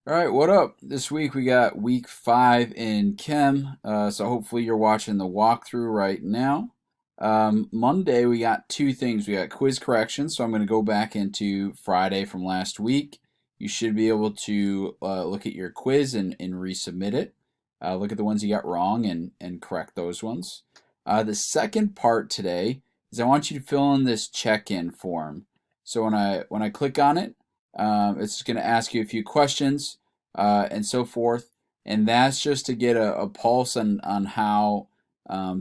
All right, what up? This week we got week 5 in Chem, so hopefully you're watching the walkthrough right now. Monday we got two things. We got quiz corrections, so I'm going to go back into Friday from last week. You should be able to look at your quiz and resubmit it. Look at the ones you got wrong and correct those ones. The second part today is I want you to fill in this check-in form. So when I click on it, it's going to ask you a few questions and so forth. And that's just to get a pulse on how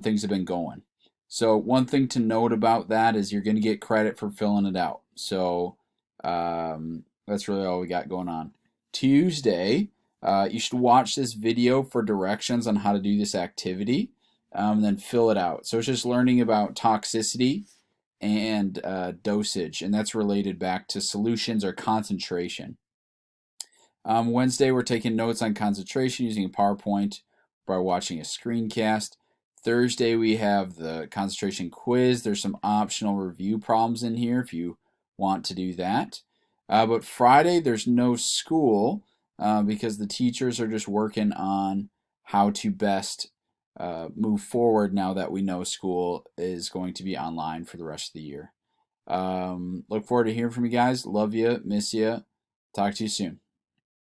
things have been going. So one thing to note about that is you're going to get credit for filling it out. So that's really all we got going on. Tuesday, you should watch this video for directions on how to do this activity, and then fill it out. So it's just learning about toxicity and dosage, and that's related back to solutions or concentration. Wednesday, we're taking notes on concentration using a PowerPoint by watching a screencast. Thursday, we have the concentration quiz. There's some optional review problems in here if you want to do that. But Friday, there's no school because the teachers are just working on how to best move forward now that we know school is going to be online for the rest of the year. Look forward to hearing from you guys. Love you. Miss you. Talk to you soon.